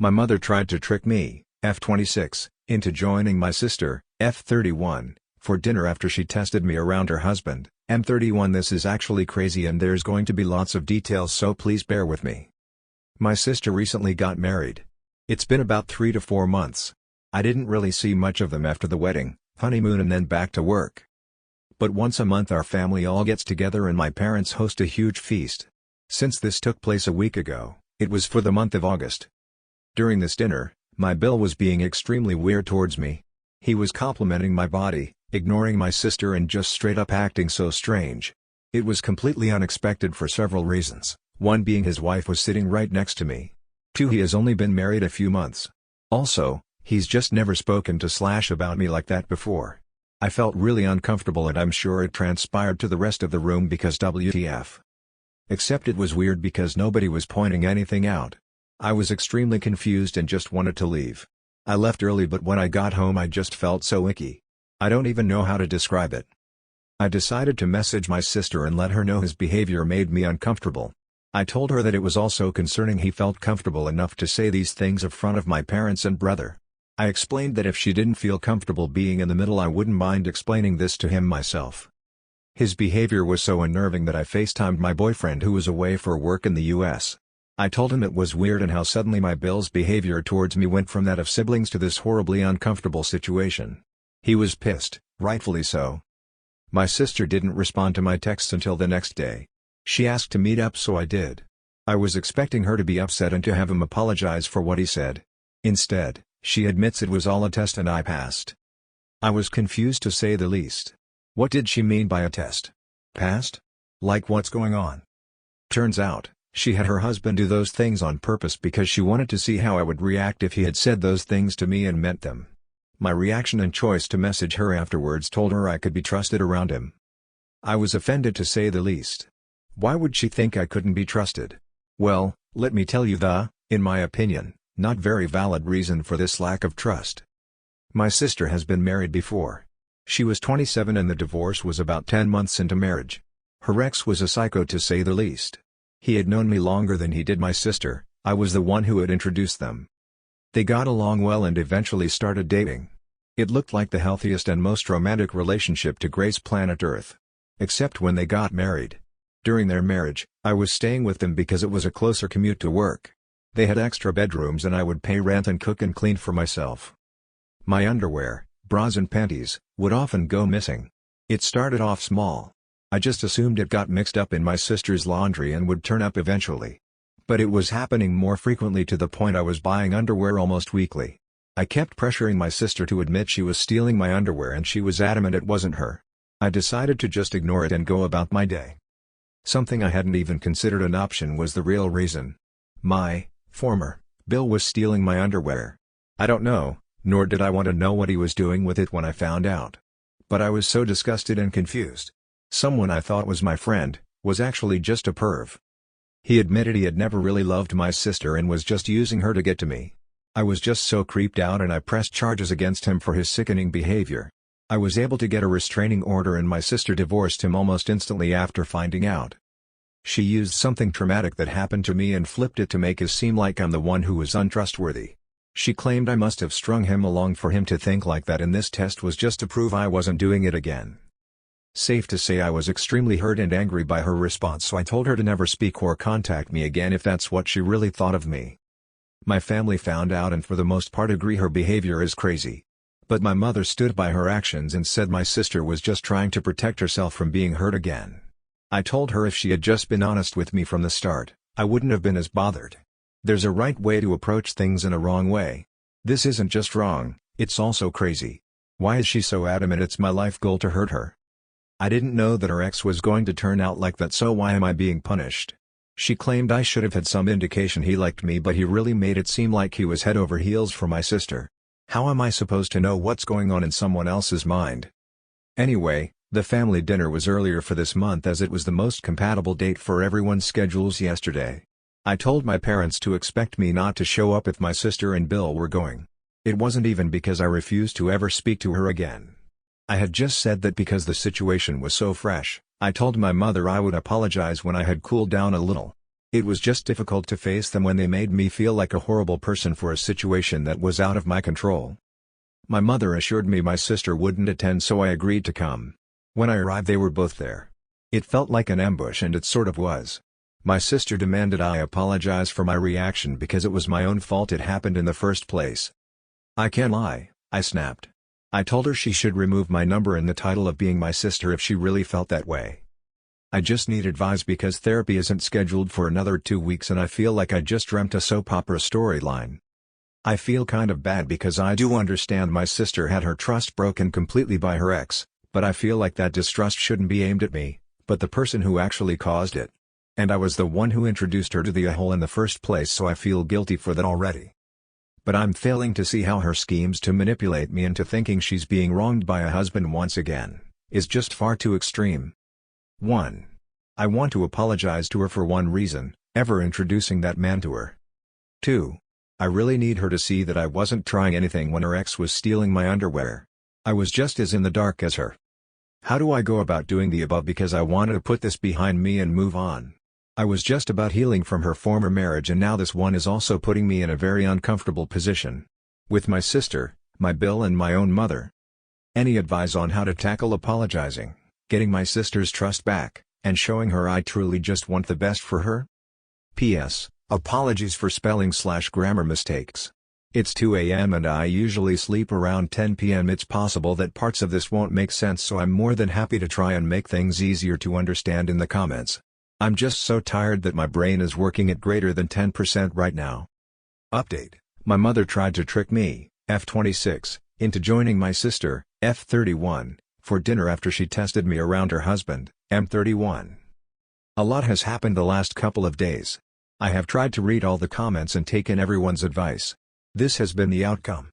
My mother tried to trick me, F26, into joining my sister, F31, for dinner after she tested me around her husband, M31. This is actually crazy and there's going to be lots of details, so please bear with me. My sister recently got married. It's been about 3 to 4 months. I didn't really see much of them after the wedding, honeymoon and then back to work. But once a month our family all gets together and my parents host a huge feast. Since this took place a week ago, it was for the month of August. During this dinner, my Bill was being extremely weird towards me. He was complimenting my body, ignoring my sister and just straight up acting so strange. It was completely unexpected for several reasons, one being his wife was sitting right next to me. 2. He has only been married a few months. Also, he's just never spoken to / about me like that before. I felt really uncomfortable and I'm sure it transpired to the rest of the room because WTF. Except it was weird because nobody was pointing anything out. I was extremely confused and just wanted to leave. I left early but when I got home I just felt so icky. I don't even know how to describe it. I decided to message my sister and let her know his behavior made me uncomfortable. I told her that it was also concerning he felt comfortable enough to say these things in front of my parents and brother. I explained that if she didn't feel comfortable being in the middle I wouldn't mind explaining this to him myself. His behavior was so unnerving that I FaceTimed my boyfriend who was away for work in the US. I told him it was weird and how suddenly my Bill's behavior towards me went from that of siblings to this horribly uncomfortable situation. He was pissed, rightfully so. My sister didn't respond to my texts until the next day. She asked to meet up so I did. I was expecting her to be upset and to have him apologize for what he said. Instead, she admits it was all a test and I passed. I was confused to say the least. What did she mean by a test? Passed? Like what's going on? Turns out, she had her husband do those things on purpose because she wanted to see how I would react if he had said those things to me and meant them. My reaction and choice to message her afterwards told her I could be trusted around him. I was offended to say the least. Why would she think I couldn't be trusted? Well, let me tell you in my opinion, not very valid reason for this lack of trust. My sister has been married before. She was 27 and the divorce was about 10 months into marriage. Her ex was a psycho to say the least. He had known me longer than he did my sister, I was the one who had introduced them. They got along well and eventually started dating. It looked like the healthiest and most romantic relationship to grace planet Earth. Except when they got married. During their marriage, I was staying with them because it was a closer commute to work. They had extra bedrooms and I would pay rent and cook and clean for myself. My underwear, bras and panties, would often go missing. It started off small. I just assumed it got mixed up in my sister's laundry and would turn up eventually. But it was happening more frequently to the point I was buying underwear almost weekly. I kept pressuring my sister to admit she was stealing my underwear and she was adamant it wasn't her. I decided to just ignore it and go about my day. Something I hadn't even considered an option was the real reason. My former Bill was stealing my underwear. I don't know, nor did I want to know what he was doing with it when I found out. But I was so disgusted and confused. Someone I thought was my friend, was actually just a perv. He admitted he had never really loved my sister and was just using her to get to me. I was just so creeped out and I pressed charges against him for his sickening behavior. I was able to get a restraining order and my sister divorced him almost instantly after finding out. She used something traumatic that happened to me and flipped it to make it seem like I'm the one who was untrustworthy. She claimed I must have strung him along for him to think like that and this test was just to prove I wasn't doing it again. Safe to say I was extremely hurt and angry by her response, so I told her to never speak or contact me again if that's what she really thought of me. My family found out and for the most part agree her behavior is crazy. But my mother stood by her actions and said my sister was just trying to protect herself from being hurt again. I told her if she had just been honest with me from the start, I wouldn't have been as bothered. There's a right way to approach things and a wrong way. This isn't just wrong, it's also crazy. Why is she so adamant it's my life goal to hurt her? I didn't know that her ex was going to turn out like that, so why am I being punished? She claimed I should have had some indication he liked me, but he really made it seem like he was head over heels for my sister. How am I supposed to know what's going on in someone else's mind? Anyway, the family dinner was earlier for this month as it was the most compatible date for everyone's schedules yesterday. I told my parents to expect me not to show up if my sister and Bill were going. It wasn't even because I refused to ever speak to her again. I had just said that because the situation was so fresh. I told my mother I would apologize when I had cooled down a little. It was just difficult to face them when they made me feel like a horrible person for a situation that was out of my control. My mother assured me my sister wouldn't attend, so I agreed to come. When I arrived they were both there. It felt like an ambush, and it sort of was. My sister demanded I apologize for my reaction because it was my own fault it happened in the first place. I can't lie, I snapped. I told her she should remove my number and the title of being my sister if she really felt that way. I just need advice because therapy isn't scheduled for another 2 weeks and I feel like I just dreamt a soap opera storyline. I feel kind of bad because I do understand my sister had her trust broken completely by her ex, but I feel like that distrust shouldn't be aimed at me, but the person who actually caused it. And I was the one who introduced her to the a-hole in the first place, so I feel guilty for that already. But I'm failing to see how her schemes to manipulate me into thinking she's being wronged by a husband once again is just far too extreme. 1. I want to apologize to her for one reason, ever introducing that man to her. 2. I really need her to see that I wasn't trying anything when her ex was stealing my underwear. I was just as in the dark as her. How do I go about doing the above because I wanted to put this behind me and move on? I was just about healing from her former marriage and now this one is also putting me in a very uncomfortable position. With my sister, my bill and my own mother. Any advice on how to tackle apologizing, getting my sister's trust back, and showing her I truly just want the best for her? P.S. Apologies for spelling/grammar mistakes. It's 2 a.m. and I usually sleep around 10 p.m. It's possible that parts of this won't make sense, so I'm more than happy to try and make things easier to understand in the comments. I'm just so tired that my brain is working at greater than 10% right now. Update: my mother tried to trick me, F26, into joining my sister, F31, for dinner after she tested me around her husband, M31. A lot has happened the last couple of days. I have tried to read all the comments and taken everyone's advice. This has been the outcome.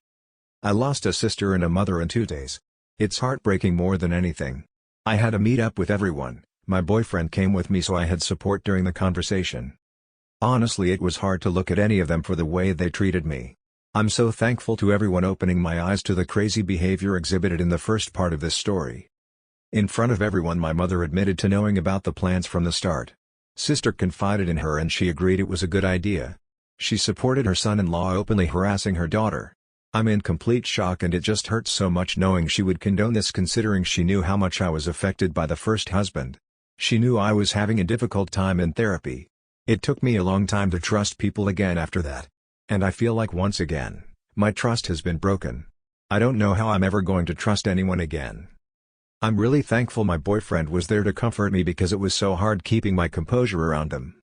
I lost a sister and a mother in 2 days. It's heartbreaking more than anything. I had a meet up with everyone, my boyfriend came with me so I had support during the conversation. Honestly, it was hard to look at any of them for the way they treated me. I'm so thankful to everyone opening my eyes to the crazy behavior exhibited in the first part of this story. In front of everyone, my mother admitted to knowing about the plans from the start. Sister confided in her and she agreed it was a good idea. She supported her son-in-law openly harassing her daughter. I'm in complete shock and it just hurts so much knowing she would condone this considering she knew how much I was affected by the first husband. She knew I was having a difficult time in therapy. It took me a long time to trust people again after that. And I feel like once again, my trust has been broken. I don't know how I'm ever going to trust anyone again. I'm really thankful my boyfriend was there to comfort me because it was so hard keeping my composure around him.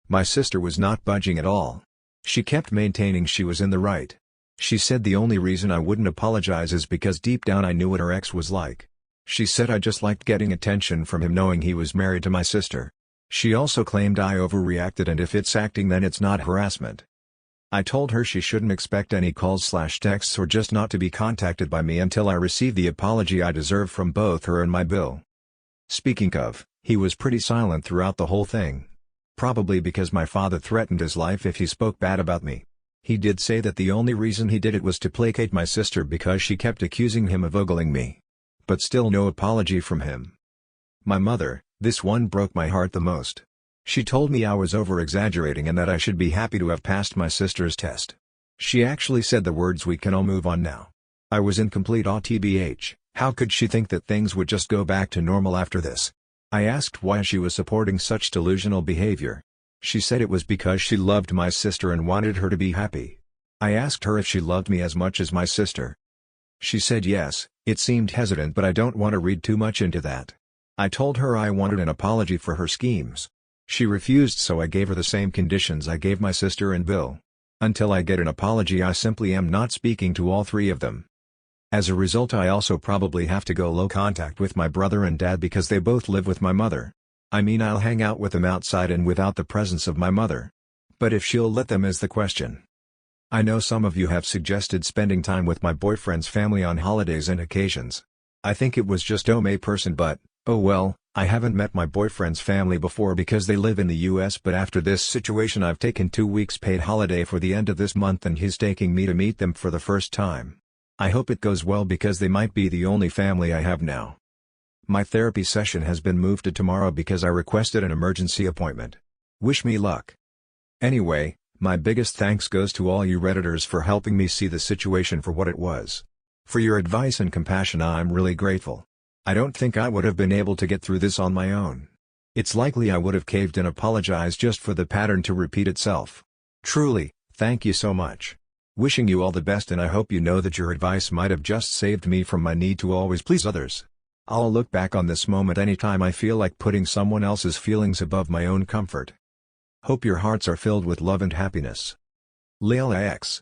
My sister was not budging at all. She kept maintaining she was in the right. She said the only reason I wouldn't apologize is because deep down I knew what her ex was like. She said I just liked getting attention from him knowing he was married to my sister. She also claimed I overreacted and if it's acting then it's not harassment. I told her she shouldn't expect any calls/texts or just not to be contacted by me until I receive the apology I deserve from both her and my bill. Speaking of, he was pretty silent throughout the whole thing. Probably because my father threatened his life if he spoke bad about me. He did say that the only reason he did it was to placate my sister because she kept accusing him of ogling me. But still no apology from him. My mother, this one broke my heart the most. She told me I was over-exaggerating and that I should be happy to have passed my sister's test. She actually said the words "we can all move on now." I was in complete awe. TBH, how could she think that things would just go back to normal after this? I asked why she was supporting such delusional behavior. She said it was because she loved my sister and wanted her to be happy. I asked her if she loved me as much as my sister. She said yes. It seemed hesitant, but I don't want to read too much into that. I told her I wanted an apology for her schemes. She refused, so I gave her the same conditions I gave my sister and Bill. Until I get an apology I simply am not speaking to all three of them. As a result I also probably have to go low contact with my brother and dad because they both live with my mother. I mean I'll hang out with them outside and without the presence of my mother. But if she'll let them is the question. I know some of you have suggested spending time with my boyfriend's family on holidays and occasions. I think it was just a person, but, oh well, I haven't met my boyfriend's family before because they live in the US, but after this situation I've taken 2 weeks paid holiday for the end of this month and he's taking me to meet them for the first time. I hope it goes well because they might be the only family I have now. My therapy session has been moved to tomorrow because I requested an emergency appointment. Wish me luck. Anyway, my biggest thanks goes to all you Redditors for helping me see the situation for what it was. For your advice and compassion, I'm really grateful. I don't think I would have been able to get through this on my own. It's likely I would have caved and apologized just for the pattern to repeat itself. Truly, thank you so much. Wishing you all the best, and I hope you know that your advice might have just saved me from my need to always please others. I'll look back on this moment anytime I feel like putting someone else's feelings above my own comfort. Hope your hearts are filled with love and happiness. Layla X.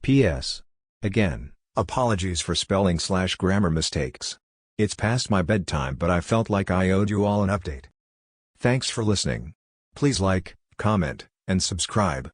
P.S. Again, apologies for spelling/grammar mistakes. It's past my bedtime, but I felt like I owed you all an update. Thanks for listening. Please like, comment, and subscribe.